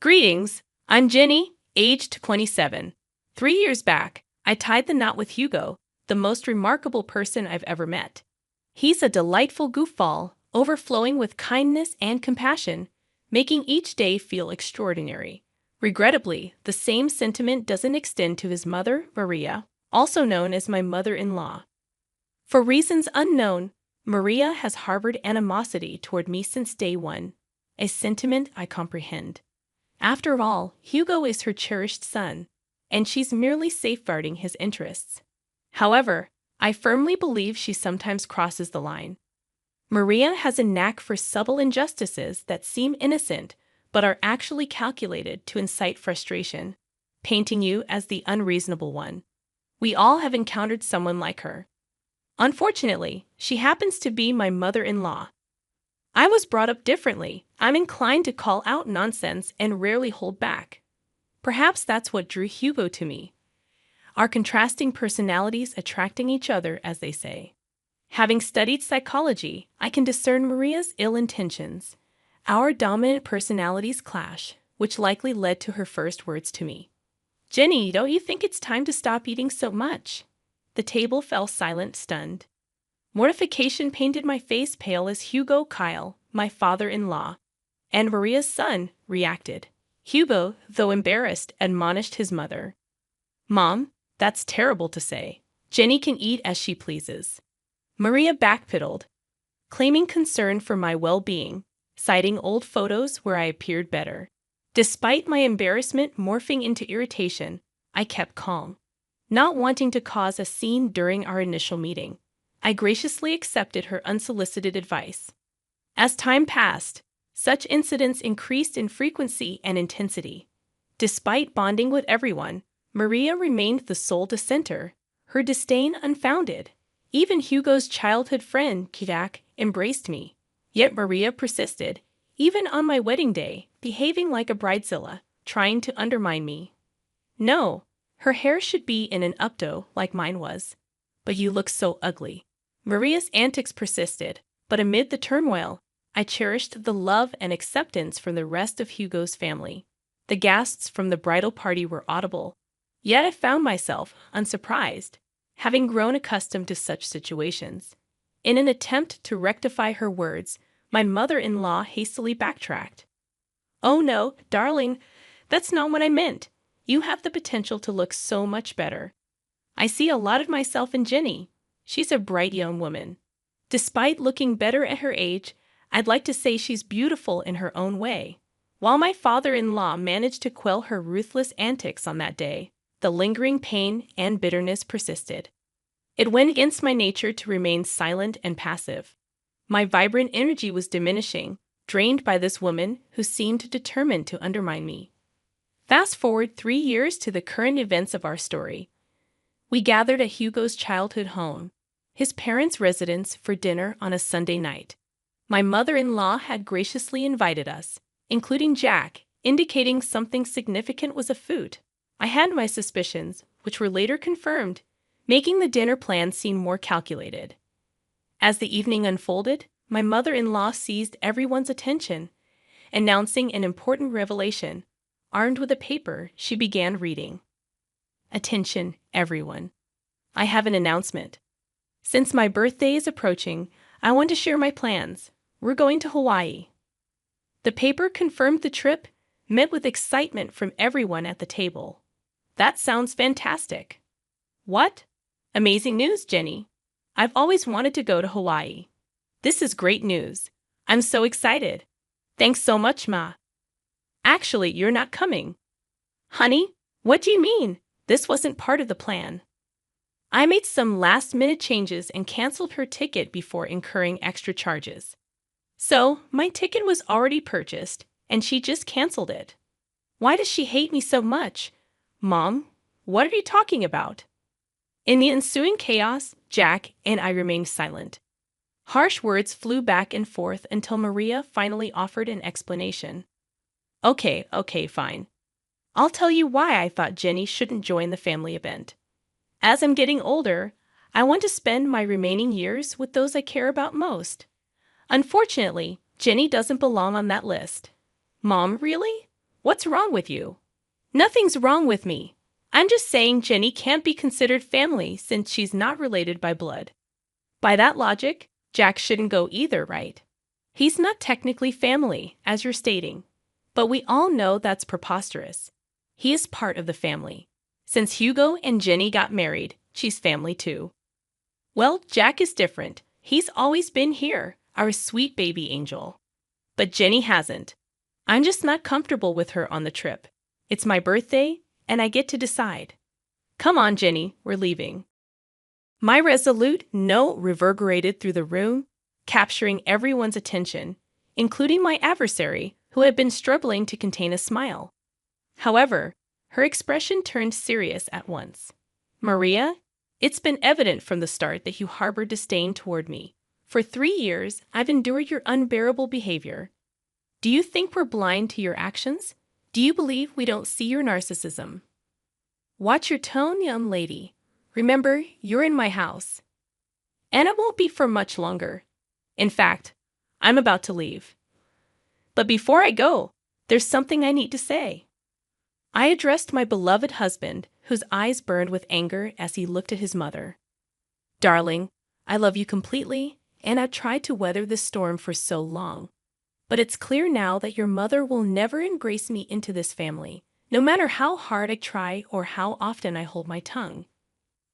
Greetings, I'm Jenny, aged 27. 3 years back, I tied the knot with Hugo, the most remarkable person I've ever met. He's a delightful goofball, overflowing with kindness and compassion, making each day feel extraordinary. Regrettably, the same sentiment doesn't extend to his mother, Maria, also known as my mother-in-law. For reasons unknown, Maria has harbored animosity toward me since day one, a sentiment I comprehend. After all, Hugo is her cherished son, and she's merely safeguarding his interests. However, I firmly believe she sometimes crosses the line. Maria has a knack for subtle injustices that seem innocent but are actually calculated to incite frustration, painting you as the unreasonable one. We all have encountered someone like her. Unfortunately, she happens to be my mother-in-law. I was brought up differently. I'm inclined to call out nonsense and rarely hold back. Perhaps that's what drew Hugo to me. Our contrasting personalities attracting each other, as they say. Having studied psychology, I can discern Maria's ill intentions. Our dominant personalities clash, which likely led to her first words to me. "Jenny, don't you think it's time to stop eating so much?" The table fell silent, stunned. Mortification painted my face pale as Hugo Kyle, my father-in-law, and Maria's son, reacted. Hugo, though embarrassed, admonished his mother. "Mom, that's terrible to say. Jenny can eat as she pleases." Maria backpedaled, claiming concern for my well-being, citing old photos where I appeared better. Despite my embarrassment morphing into irritation, I kept calm, not wanting to cause a scene during our initial meeting. I graciously accepted her unsolicited advice. As time passed, such incidents increased in frequency and intensity. Despite bonding with everyone, Maria remained the sole dissenter, her disdain unfounded. Even Hugo's childhood friend, Jack, embraced me. Yet Maria persisted, even on my wedding day, behaving like a bridezilla, trying to undermine me. "No, her hair should be in an updo like mine was. But you look so ugly." Maria's antics persisted, but amid the turmoil, I cherished the love and acceptance from the rest of Hugo's family. The gasps from the bridal party were audible, yet I found myself, unsurprised, having grown accustomed to such situations. In an attempt to rectify her words, my mother-in-law hastily backtracked. "Oh no, darling, that's not what I meant. You have the potential to look so much better. I see a lot of myself in Jenny. She's a bright young woman. Despite looking better at her age, I'd like to say she's beautiful in her own way." While my father-in-law managed to quell her ruthless antics on that day, the lingering pain and bitterness persisted. It went against my nature to remain silent and passive. My vibrant energy was diminishing, drained by this woman who seemed determined to undermine me. Fast forward 3 years to the current events of our story. We gathered at Hugo's childhood home, his parents' residence, for dinner on a Sunday night. My mother-in-law had graciously invited us, including Jack, indicating something significant was afoot. I had my suspicions, which were later confirmed, making the dinner plan seem more calculated. As the evening unfolded, my mother-in-law seized everyone's attention, announcing an important revelation. Armed with a paper, she began reading. "Attention, everyone. I have an announcement. Since my birthday is approaching, I want to share my plans. We're going to Hawaii." The paper confirmed the trip, met with excitement from everyone at the table. "That sounds fantastic." "What? Amazing news, Jenny. I've always wanted to go to Hawaii. This is great news. I'm so excited. Thanks so much, Ma." "Actually, you're not coming." "Honey, what do you mean? This wasn't part of the plan." I made some last-minute changes and canceled her ticket before incurring extra charges. So, my ticket was already purchased, and she just canceled it. Why does she hate me so much? "Mom, what are you talking about?" In the ensuing chaos, Jack and I remained silent. Harsh words flew back and forth until Maria finally offered an explanation. Okay, fine. I'll tell you why I thought Jenny shouldn't join the family event. As I'm getting older, I want to spend my remaining years with those I care about most. Unfortunately, Jenny doesn't belong on that list. "Mom, really? What's wrong with you? Nothing's wrong with me. I'm just saying Jenny can't be considered family since she's not related by blood. By that logic, Jack shouldn't go either, right? He's not technically family, as you're stating. But we all know that's preposterous. He is part of the family. Since Hugo and Jenny got married, she's family too. Well, Jack is different. He's always been here, our sweet baby angel. But Jenny hasn't. I'm just not comfortable with her on the trip. It's my birthday, and I get to decide. Come on, Jenny, we're leaving. My resolute no reverberated through the room, capturing everyone's attention, including my adversary, who had been struggling to contain a smile. However, her expression turned serious at once. Maria, it's been evident from the start that you harbor disdain toward me. For 3 years, I've endured your unbearable behavior. Do you think we're blind to your actions? Do you believe we don't see your narcissism? Watch your tone, young lady. Remember, you're in my house. And it won't be for much longer. In fact, I'm about to leave. But before I go, there's something I need to say. I addressed my beloved husband, whose eyes burned with anger as he looked at his mother. Darling, I love you completely, and I've tried to weather this storm for so long. But it's clear now that your mother will never embrace me into this family, no matter how hard I try or how often I hold my tongue.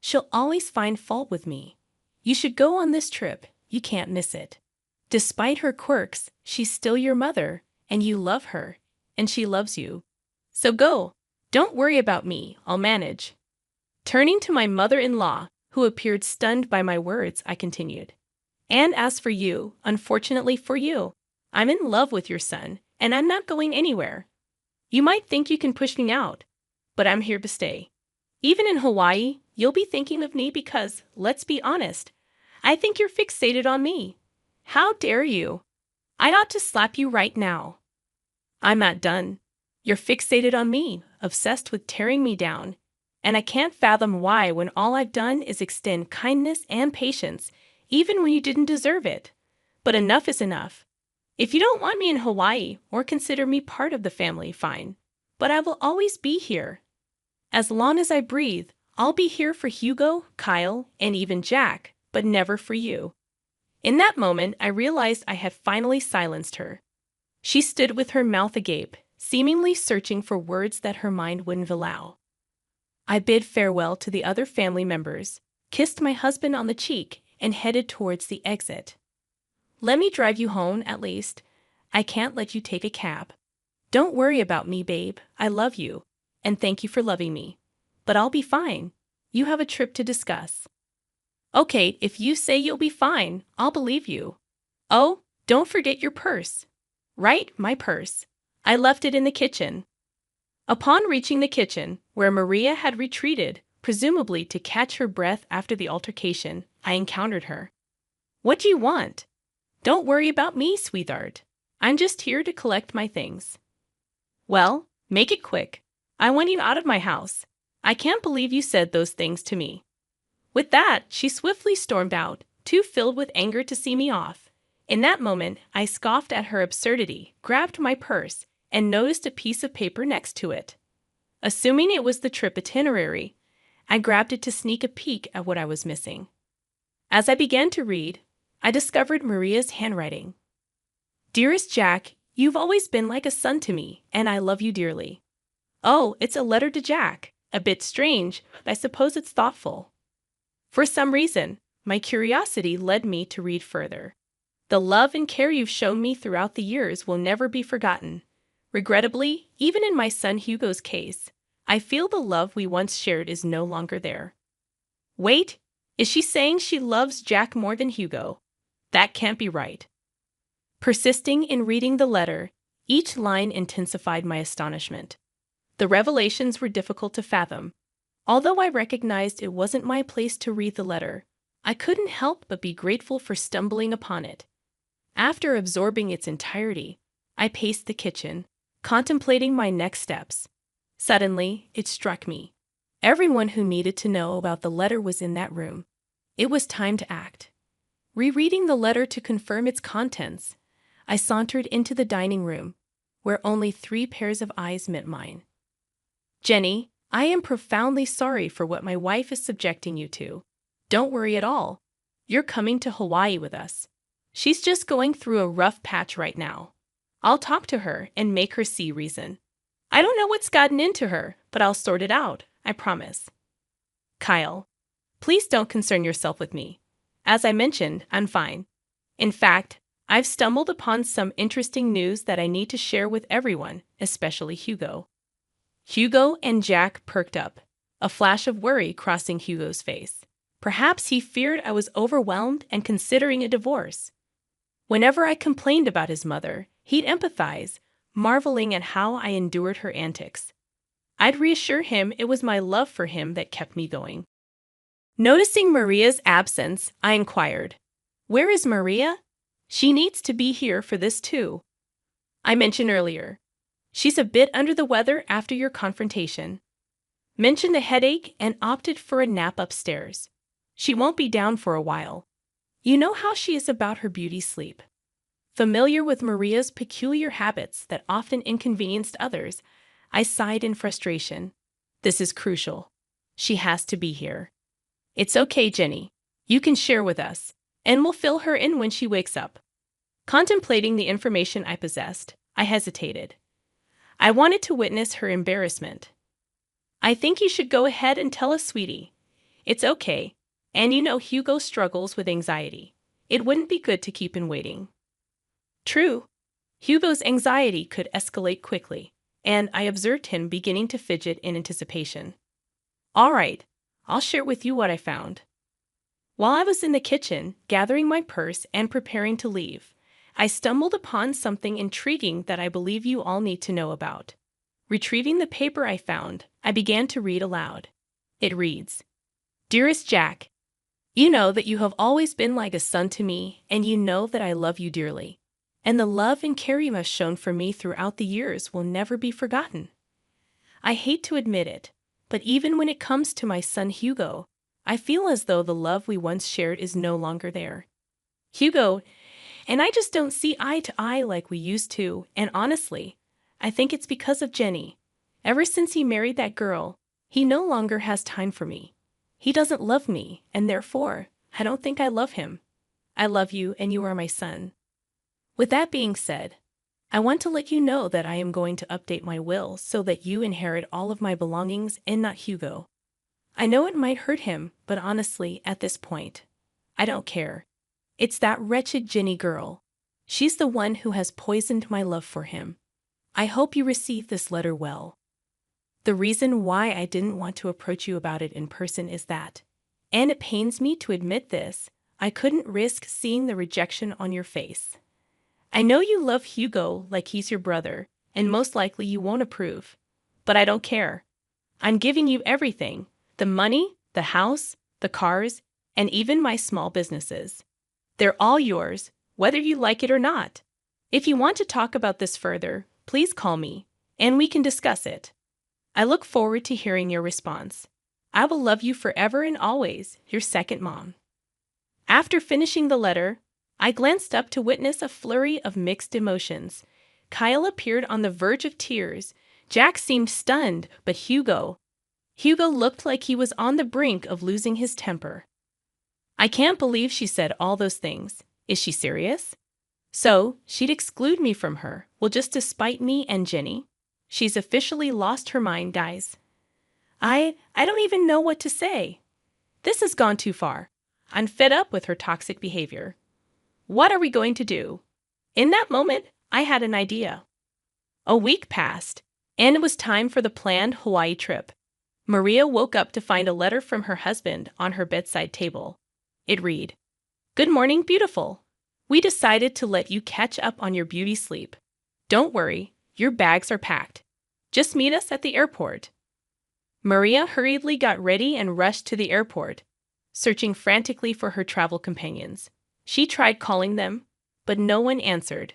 She'll always find fault with me. You should go on this trip. You can't miss it. Despite her quirks, she's still your mother, and you love her, and she loves you. So go. Don't worry about me. I'll manage. Turning to my mother-in-law, who appeared stunned by my words, I continued. And as for you, unfortunately for you, I'm in love with your son, and I'm not going anywhere. You might think you can push me out, but I'm here to stay. Even in Hawaii, you'll be thinking of me because, let's be honest, I think you're fixated on me. How dare you? I ought to slap you right now. I'm not done. You're fixated on me, obsessed with tearing me down, and I can't fathom why when all I've done is extend kindness and patience, even when you didn't deserve it. But enough is enough. If you don't want me in Hawaii or consider me part of the family, fine. But I will always be here. As long as I breathe, I'll be here for Hugo, Kyle, and even Jack, but never for you. In that moment, I realized I had finally silenced her. She stood with her mouth agape, seemingly searching for words that her mind wouldn't allow. I bid farewell to the other family members, kissed my husband on the cheek, and headed towards the exit. Let me drive you home, at least. I can't let you take a cab. Don't worry about me, babe. I love you, and thank you for loving me. But I'll be fine. You have a trip to discuss. Okay, if you say you'll be fine, I'll believe you. Oh, don't forget your purse. Right, my purse. I left it in the kitchen. Upon reaching the kitchen, where Maria had retreated, presumably to catch her breath after the altercation, I encountered her. What do you want? Don't worry about me, sweetheart. I'm just here to collect my things. Well, make it quick. I want you out of my house. I can't believe you said those things to me. With that, she swiftly stormed out, too filled with anger to see me off. In that moment, I scoffed at her absurdity, grabbed my purse, and noticed a piece of paper next to it. Assuming it was the trip itinerary, I grabbed it to sneak a peek at what I was missing. As I began to read, I discovered Maria's handwriting. Dearest Jack, you've always been like a son to me, and I love you dearly. Oh, it's a letter to Jack. A bit strange, but I suppose it's thoughtful. For some reason, my curiosity led me to read further. The love and care you've shown me throughout the years will never be forgotten. Regrettably, even in my son Hugo's case, I feel the love we once shared is no longer there. Wait, is she saying she loves Jack more than Hugo? That can't be right. Persisting in reading the letter, each line intensified my astonishment. The revelations were difficult to fathom. Although I recognized it wasn't my place to read the letter, I couldn't help but be grateful for stumbling upon it. After absorbing its entirety, I paced the kitchen, contemplating my next steps. Suddenly, it struck me. Everyone who needed to know about the letter was in that room. It was time to act. Rereading the letter to confirm its contents, I sauntered into the dining room, where only 3 pairs of eyes met mine. Jenny, I am profoundly sorry for what my wife is subjecting you to. Don't worry at all. You're coming to Hawaii with us. She's just going through a rough patch right now. I'll talk to her and make her see reason. I don't know what's gotten into her, but I'll sort it out, I promise. Kyle, please don't concern yourself with me. As I mentioned, I'm fine. In fact, I've stumbled upon some interesting news that I need to share with everyone, especially Hugo. Hugo and Jack perked up, a flash of worry crossing Hugo's face. Perhaps he feared I was overwhelmed and considering a divorce. Whenever I complained about his mother, he'd empathize, marveling at how I endured her antics. I'd reassure him it was my love for him that kept me going. Noticing Maria's absence, I inquired, "Where is Maria? She needs to be here for this too." I mentioned earlier, she's a bit under the weather after your confrontation. Mentioned a headache and opted for a nap upstairs. She won't be down for a while. You know how she is about her beauty sleep. Familiar with Maria's peculiar habits that often inconvenienced others, I sighed in frustration. This is crucial. She has to be here. It's okay, Jenny. You can share with us, and we'll fill her in when she wakes up. Contemplating the information I possessed, I hesitated. I wanted to witness her embarrassment. I think you should go ahead and tell us, sweetie. It's okay, and you know Hugo struggles with anxiety. It wouldn't be good to keep him waiting. True. Hugo's anxiety could escalate quickly, and I observed him beginning to fidget in anticipation. All right, I'll share with you what I found. While I was in the kitchen, gathering my purse and preparing to leave, I stumbled upon something intriguing that I believe you all need to know about. Retrieving the paper I found, I began to read aloud. It reads, "Dearest Jack, you know that you have always been like a son to me, and you know that I love you dearly. And the love and care you have shown for me throughout the years will never be forgotten. I hate to admit it, but even when it comes to my son Hugo, I feel as though the love we once shared is no longer there. Hugo and I just don't see eye to eye like we used to, and honestly, I think it's because of Jenny. Ever since he married that girl, he no longer has time for me. He doesn't love me, and therefore, I don't think I love him. I love you, and you are my son. With that being said, I want to let you know that I am going to update my will so that you inherit all of my belongings and not Hugo. I know it might hurt him, but honestly, at this point, I don't care. It's that wretched Jenny girl. She's the one who has poisoned my love for him. I hope you receive this letter well. The reason why I didn't want to approach you about it in person is that, and it pains me to admit this, I couldn't risk seeing the rejection on your face. I know you love Hugo like he's your brother, and most likely you won't approve. But I don't care. I'm giving you everything, the money, the house, the cars, and even my small businesses. They're all yours, whether you like it or not. If you want to talk about this further, please call me, and we can discuss it. I look forward to hearing your response. I will love you forever and always, your second mom." After finishing the letter, I glanced up to witness a flurry of mixed emotions. Kyle appeared on the verge of tears. Jack seemed stunned, but Hugo looked like he was on the brink of losing his temper. I can't believe she said all those things. Is she serious? So, she'd exclude me from her, well, just to spite me and Jenny? She's officially lost her mind, guys. I don't even know what to say. This has gone too far. I'm fed up with her toxic behavior. What are we going to do? In that moment, I had an idea. A week passed, and it was time for the planned Hawaii trip. Maria woke up to find a letter from her husband on her bedside table. It read, "Good morning, beautiful. We decided to let you catch up on your beauty sleep. Don't worry, your bags are packed. Just meet us at the airport." Maria hurriedly got ready and rushed to the airport, searching frantically for her travel companions. She tried calling them, but no one answered.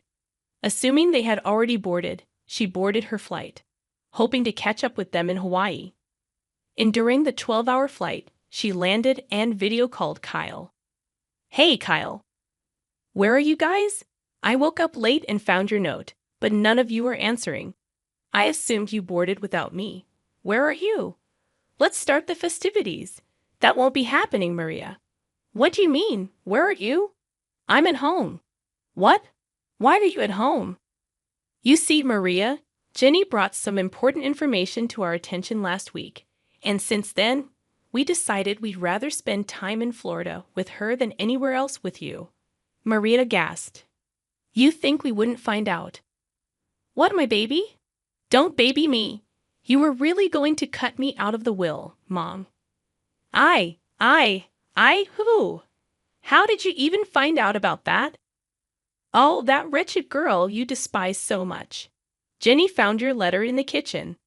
Assuming they had already boarded, she boarded her flight, hoping to catch up with them in Hawaii. During the 12-hour flight, she landed and video called Kyle. "Hey, Kyle. Where are you guys? I woke up late and found your note. but none of you are answering. I assumed you boarded without me. Where are you? Let's start the festivities. That won't be happening, Maria. What do you mean? Where are you? I'm at home. What? Why are you at home? You see, Maria, Jenny brought some important information to our attention last week, and since then, we decided we'd rather spend time in Florida with her than anywhere else with you. Maria gasped. You think we wouldn't find out? What, my baby? Don't baby me. You were really going to cut me out of the will, Mom. Who? How did you even find out about that? Oh, that wretched girl you despise so much. Jenny found your letter in the kitchen.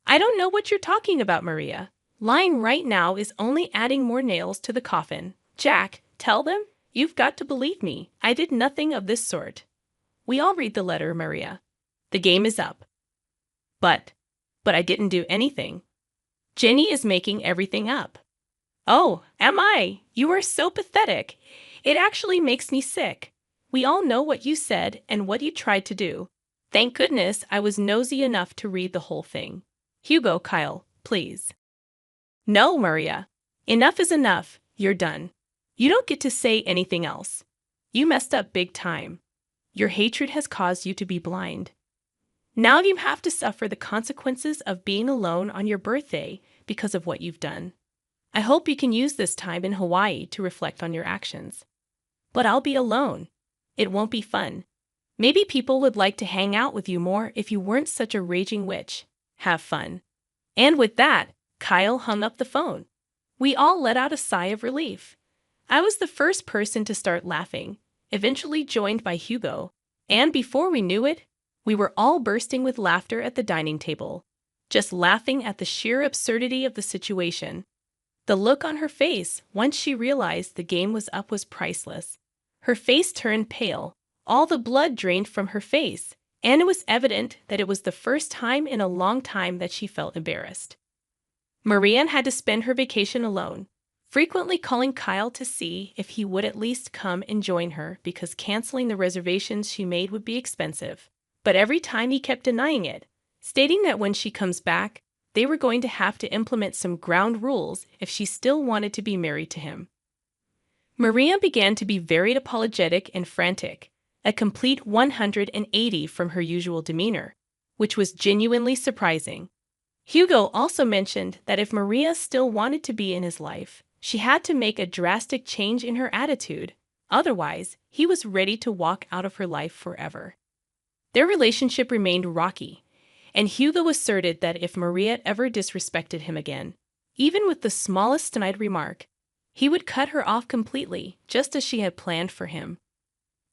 I don't know what you're talking about, Maria. Lying right now is only adding more nails to the coffin. Jack, tell them. You've got to believe me. I did nothing of this sort. We all read the letter, Maria. The game is up. But I didn't do anything. Jenny is making everything up. Oh, am I? You are so pathetic. It actually makes me sick. We all know what you said and what you tried to do. Thank goodness I was nosy enough to read the whole thing. Hugo, Kyle, please. No, Maria. Enough is enough. You're done. You don't get to say anything else. You messed up big time. Your hatred has caused you to be blind. Now you have to suffer the consequences of being alone on your birthday because of what you've done. I hope you can use this time in Hawaii to reflect on your actions. But I'll be alone. It won't be fun. Maybe people would like to hang out with you more if you weren't such a raging witch. Have fun. And with that, Kyle hung up the phone. We all let out a sigh of relief. I was the first person to start laughing, eventually joined by Hugo, and before we knew it, we were all bursting with laughter at the dining table, just laughing at the sheer absurdity of the situation. The look on her face once she realized the game was up was priceless. Her face turned pale, all the blood drained from her face, and it was evident that it was the first time in a long time that she felt embarrassed. Maria had to spend her vacation alone, frequently calling Kyle to see if he would at least come and join her because canceling the reservations she made would be expensive. But every time he kept denying it, stating that when she comes back, they were going to have to implement some ground rules if she still wanted to be married to him. Maria began to be very apologetic and frantic, a complete 180 from her usual demeanor, which was genuinely surprising. Hugo also mentioned that if Maria still wanted to be in his life, she had to make a drastic change in her attitude. Otherwise, he was ready to walk out of her life forever. Their relationship remained rocky, and Hugo asserted that if Maria ever disrespected him again, even with the smallest snide remark, he would cut her off completely, just as she had planned for him.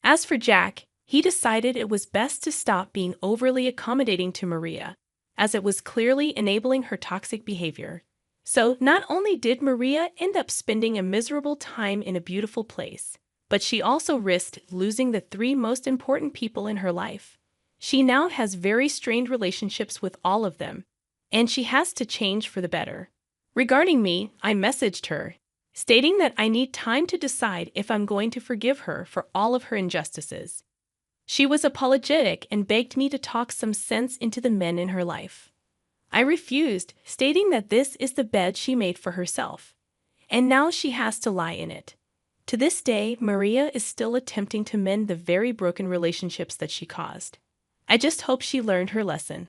As for Jack, he decided it was best to stop being overly accommodating to Maria, as it was clearly enabling her toxic behavior. So not only did Maria end up spending a miserable time in a beautiful place, but she also risked losing the 3 most important people in her life. She now has very strained relationships with all of them, and she has to change for the better. Regarding me, I messaged her, stating that I need time to decide if I'm going to forgive her for all of her injustices. She was apologetic and begged me to talk some sense into the men in her life. I refused, stating that this is the bed she made for herself, and now she has to lie in it. To this day, Maria is still attempting to mend the very broken relationships that she caused. I just hope she learned her lesson.